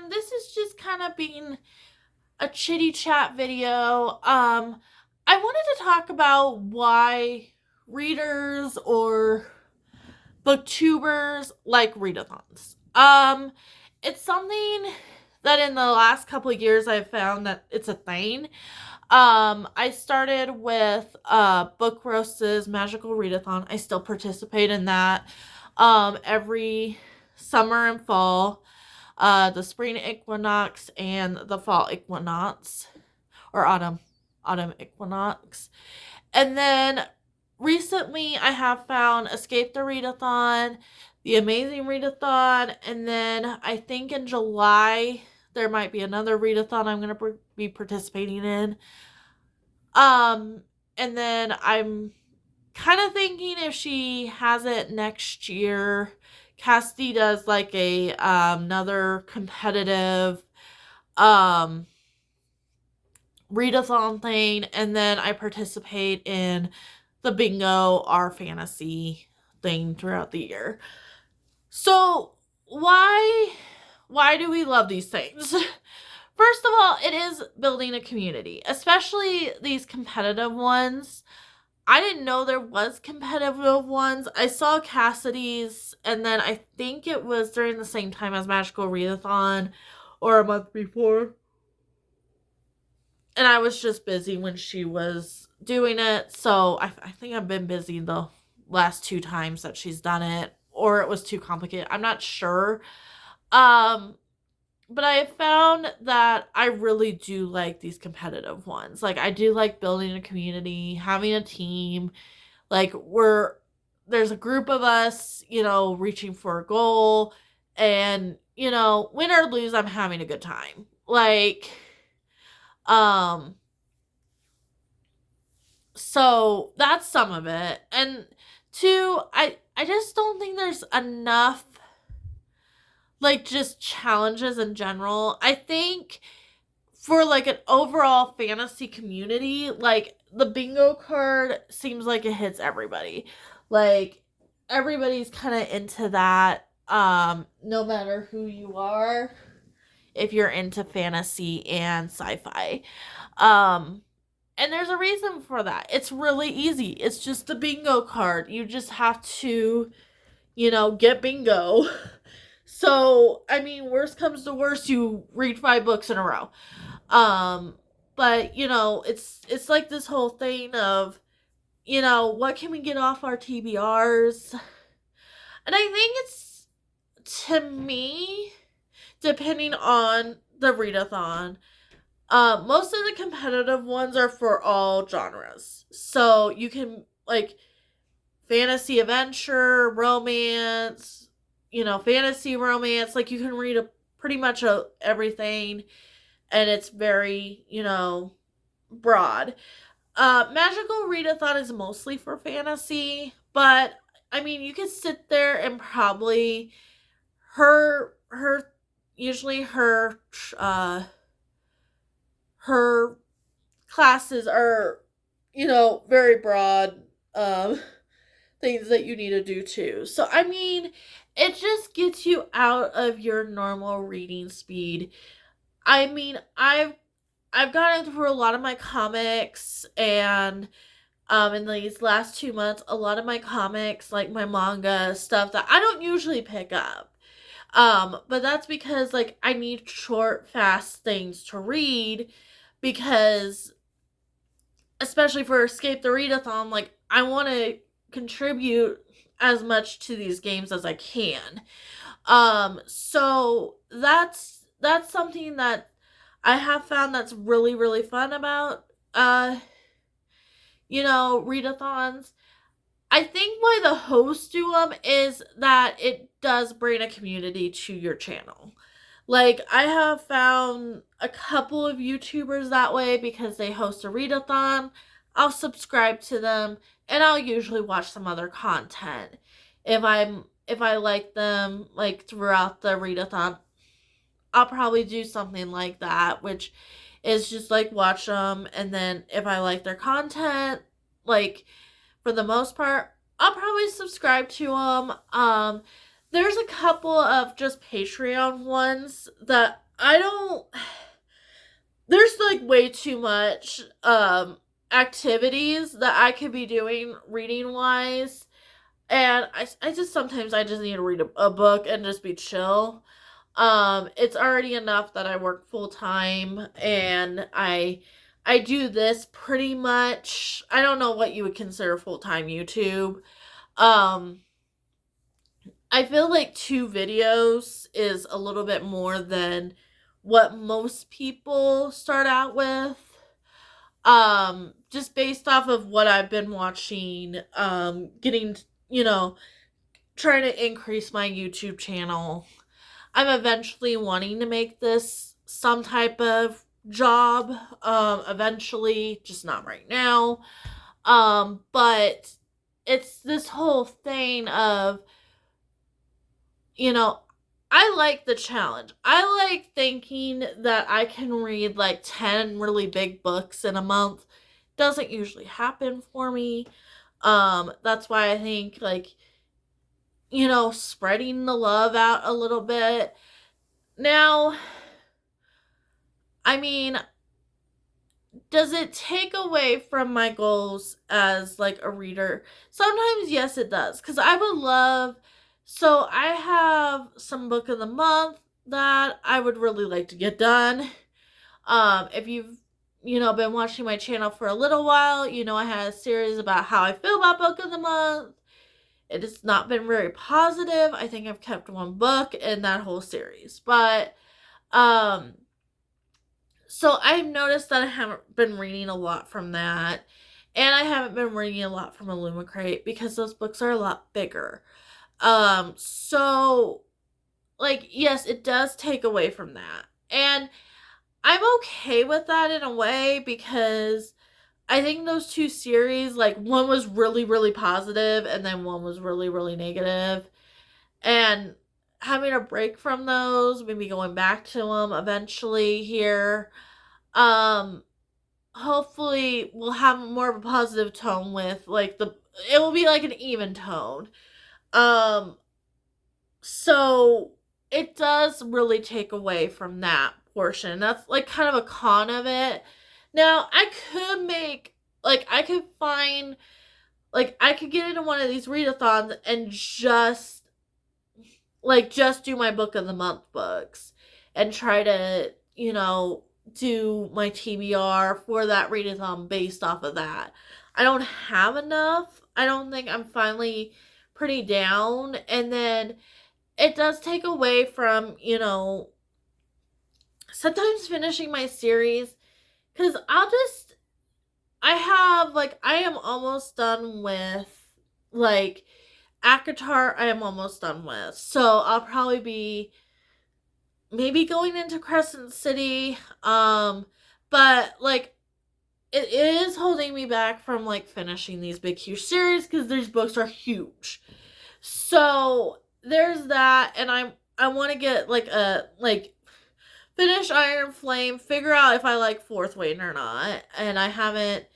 This is just kind of being a chitty chat video. I wanted to talk about why readers or booktubers like readathons. It's something that in the last couple of years I've found that it's a thing. I started with Book Roast's Magical Readathon. I still participate in that every summer and fall, the spring equinox and the fall equinox, or autumn equinox. And then recently I have found Escape the Readathon, the Amazing Readathon, and then I think in July there might be another readathon I'm going to be participating in. And then I'm kind of thinking if she has it next year, Cassidy does like a another competitive readathon thing, and then I participate in the bingo our fantasy thing throughout the year. So why do we love these things? First of all, it is building a community, especially these competitive ones. I didn't know there was competitive ones. I saw Cassidy's, and then I think it was during the same time as Magical Readathon or a month before. And I was just busy when she was doing it, so I think I've been busy the last two times that she's done it, or it was too complicated. I'm not sure. But I have found that I really do like these competitive ones. Like, I do like building a community, having a team. Like, there's a group of us, reaching for a goal. And, win or lose, I'm having a good time. Like, so that's some of it. And two, I just don't think there's enough like just challenges in general. I think for like an overall fantasy community, like the bingo card seems like it hits everybody. Like everybody's kind of into that, no matter who you are, if you're into fantasy and sci-fi. And there's a reason for that. It's really easy. It's just the bingo card. You just have to, get bingo. So, I mean, worst comes to worst, you read 5 books in a row. But, it's like this whole thing of, what can we get off our TBRs? And I think it's, to me, depending on the readathon, most of the competitive ones are for all genres. So, you can, like, fantasy adventure, romance, fantasy romance, like you can read pretty much everything, and it's very, broad. Magical Readathon is mostly for fantasy, but I mean, you could sit there and probably usually her classes are, very broad. Things that you need to do too. So, I mean, it just gets you out of your normal reading speed. I mean, I've gotten through a lot of my comics, and in these last 2 months, a lot of my comics, like my manga stuff that I don't usually pick up. But that's because like I need short, fast things to read, because especially for Escape the Readathon, like I want to contribute as much to these games as I can. So that's something that I have found that's really, really fun about readathons. I think why the hosts do them is that it does bring a community to your channel. Like, I have found a couple of YouTubers that way because they host a readathon. I'll subscribe to them, and I'll usually watch some other content. If I like them, like, throughout the readathon, I'll probably do something like that, which is just, like, watch them, and then if I like their content, like, for the most part, I'll probably subscribe to them. there's a couple of just Patreon ones that I don't. There's like way too much activities that I could be doing reading wise, and I just sometimes I just need to read a book and just be chill. It's already enough that I work full time and I do this pretty much. I don't know what you would consider full time YouTube. Um, I feel like 2 videos is a little bit more than what most people start out with. Just based off of what I've been watching, getting, you know, trying to increase my YouTube channel. I'm eventually wanting to make this some type of job, eventually, just not right now. But it's this whole thing of, you know, I like the challenge. I like thinking that I can read like 10 really big books in a month. Doesn't usually happen for me. That's why I think, like, spreading the love out a little bit. Now, I mean, does it take away from my goals as like a reader? Sometimes yes it does, cuz I would love, so I have some book of the month that I would really like to get done. If you've been watching my channel for a little while, I had a series about how I feel about book of the month. It has not been very positive. I think I've kept one book in that whole series. But so I've noticed that I haven't been reading a lot from that. And I haven't been reading a lot from Illumicrate because those books are a lot bigger. So like, yes, it does take away from that. And I'm okay with that in a way because I think those 2 series, like, one was really, really positive and then one was really, really negative. And having a break from those, maybe going back to them eventually here, hopefully we'll have more of a positive tone with, like, it will be like an even tone. So it does really take away from that portion. That's like kind of a con of it. Now, I could make, like, I could find, like, I could get into one of these readathons and just do my book of the month books and try to, do my TBR for that readathon based off of that. I don't have enough. I don't think I'm finally pretty down. And then it does take away from, sometimes finishing my series, because I am almost done with, like, ACOTAR I am almost done with. So I'll probably be maybe going into Crescent City. But, like, it is holding me back from, like, finishing these big, huge series because these books are huge. So there's that, and I want to get, finish Iron Flame, figure out if I like Fourth Wing or not, and I haven't.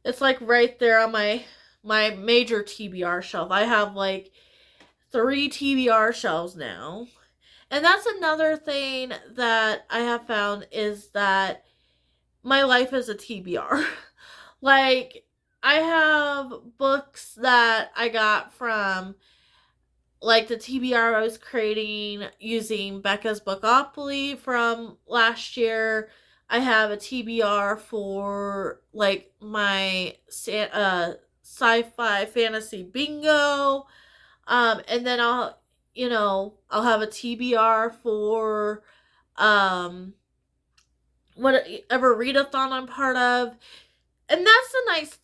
It's like right there on my major TBR shelf. I have like 3 TBR shelves now, and that's another thing that I have found is that my life is a TBR. Like, I have books that I got from, like, the TBR I was creating using Becca's Bookopoly from last year. I have a TBR for, like, my sci-fi fantasy bingo. And then I'll have a TBR for whatever readathon I'm part of. And that's the nice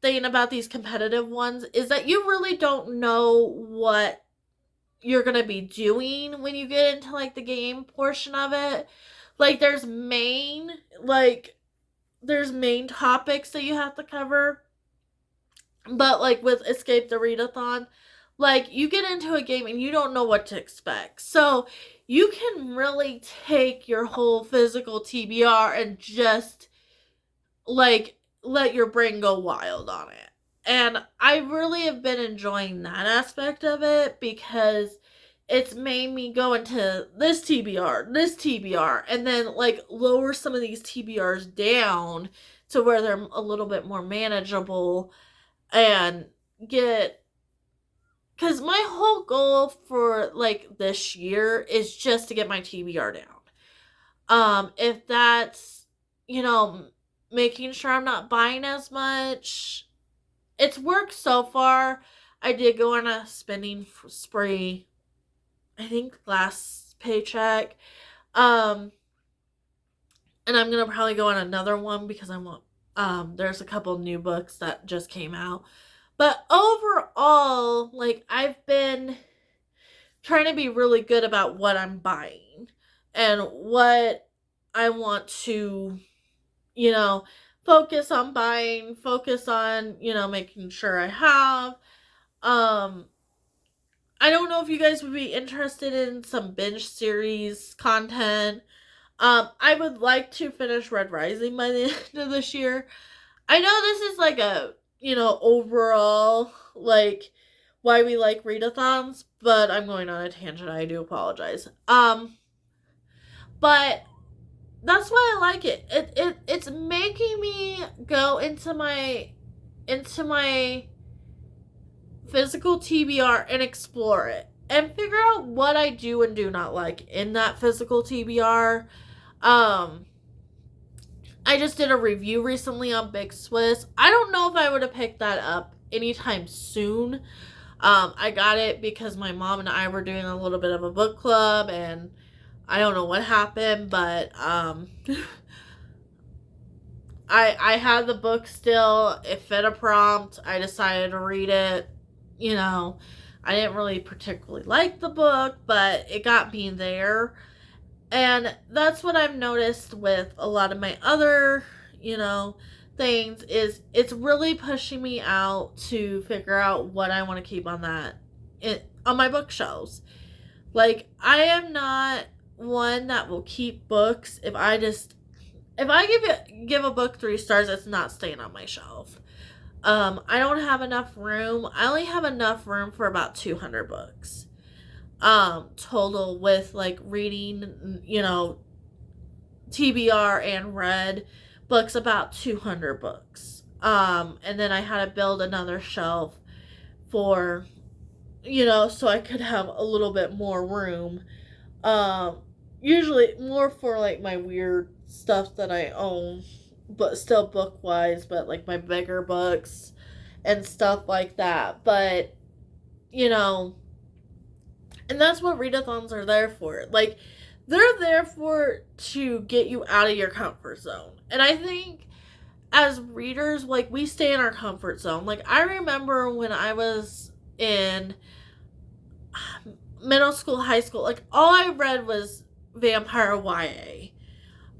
thing about these competitive ones is that you really don't know what you're gonna be doing when you get into, like, the game portion of it. Like, there's main topics that you have to cover, but, like, with Escape the Readathon, like, you get into a game and you don't know what to expect, so you can really take your whole physical TBR and just, like, let your brain go wild on it. And I really have been enjoying that aspect of it because it's made me go into this TBR, and then like lower some of these TBRs down to where they're a little bit more manageable and get, because my whole goal for like this year is just to get my TBR down. If that's, making sure I'm not buying as much, it's worked so far. I did go on a spending spree, I think last paycheck. And I'm gonna probably go on another one because I want, there's a couple new books that just came out. But overall, like, I've been trying to be really good about what I'm buying and what I want to, focus on buying, focus on, making sure I have. I don't know if you guys would be interested in some binge series content. I would like to finish Red Rising by the end of this year. I know this is like a, overall, like, why we like readathons, but I'm going on a tangent. I do apologize. But that's why I like it. It's making me go into my physical TBR and explore it and figure out what I do and do not like in that physical TBR. I just did a review recently on Big Swiss. I don't know if I would have picked that up anytime soon. I got it because my mom and I were doing a little bit of a book club, and I don't know what happened, but I had the book still. It fit a prompt. I decided to read it. I didn't really particularly like the book, but it got me there. And that's what I've noticed with a lot of my other, things, is it's really pushing me out to figure out what I want to keep on on my bookshelves. Like, I am not one that will keep books if I give a book 3 stars, it's not staying on my shelf. I don't have enough room. I only have enough room for about 200 books. Total with like reading, TBR and read books, about 200 books. And then I had to build another shelf for, so I could have a little bit more room. Usually more for like my weird stuff that I own, but still book wise, but like my bigger books and stuff like that. But, and that's what readathons are there for. Like, they're there to get you out of your comfort zone. And I think as readers, like, we stay in our comfort zone. Like, I remember when I was in middle school, high school, like, all I read was vampire YA.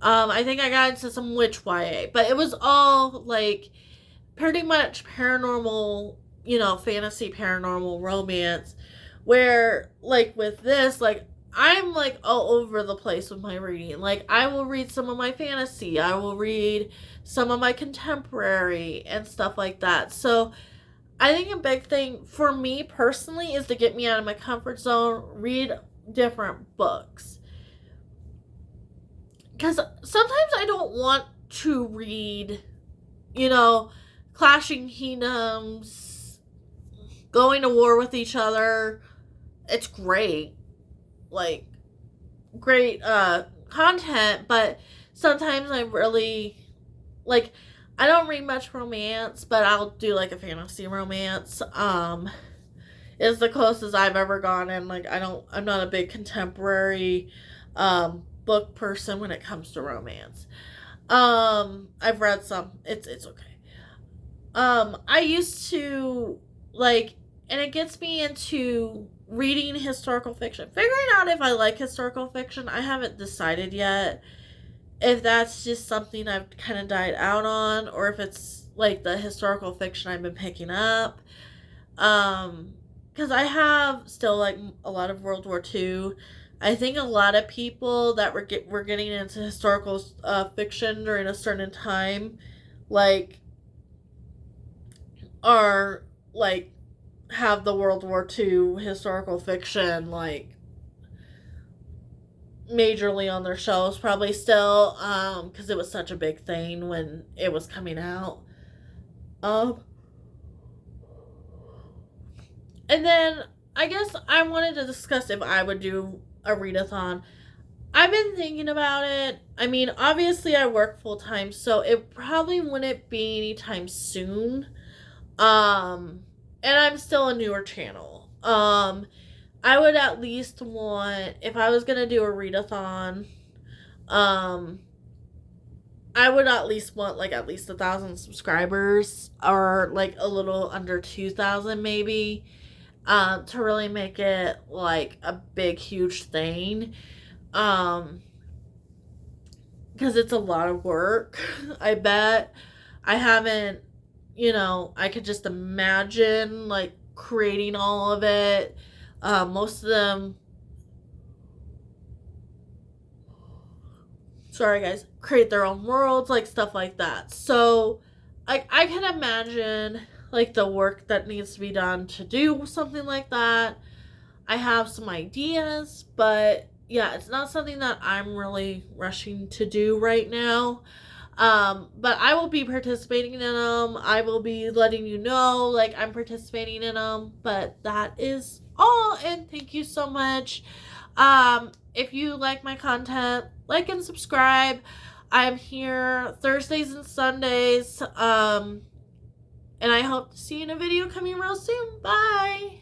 I think I got into some witch YA, but it was all like pretty much paranormal, fantasy, paranormal romance. Where, like, with this, like, I'm like all over the place with my reading. Like, I will read some of my fantasy, I will read some of my contemporary and stuff like that. So I think a big thing for me personally is to get me out of my comfort zone, read different books. Because sometimes I don't want to read, clashing kingdoms, going to war with each other. It's great. Like, great content, but sometimes I really, like, I don't read much romance, but I'll do, like, a fantasy romance. It's the closest I've ever gone, and, like, I'm not a big contemporary, book person when it comes to romance. I've read some. It's okay. I used to, like, and it gets me into reading historical fiction. Figuring out if I like historical fiction, I haven't decided yet. If that's just something I've kind of died out on, or if it's, like, the historical fiction I've been picking up. Because I have still, like, a lot of World War II. I think a lot of people that were getting into historical fiction during a certain time, like, are, like, have the World War II historical fiction, like, majorly on their shelves probably still, because it was such a big thing when it was coming out. Um, and then I guess I wanted to discuss if I would do a readathon. I've been thinking about it. I mean, obviously I work full time, so it probably wouldn't be anytime soon. And I'm still a newer channel. I would at least want, if I was gonna do a readathon, um, I would at least want like at least 1,000 subscribers, or like a little under 2,000 maybe, to really make it like a big huge thing. Because it's a lot of work. I bet. I haven't, I could just imagine like creating all of it. Most of them, sorry guys, create their own worlds, like stuff like that. So I can imagine like the work that needs to be done to do something like that. I have some ideas, but yeah, it's not something that I'm really rushing to do right now. But I will be participating in them. I will be letting you know, like, I'm participating in them. But that is all, and thank you so much. If you like my content, like and subscribe. I'm here Thursdays and Sundays. And I hope to see you in a video coming real soon. Bye!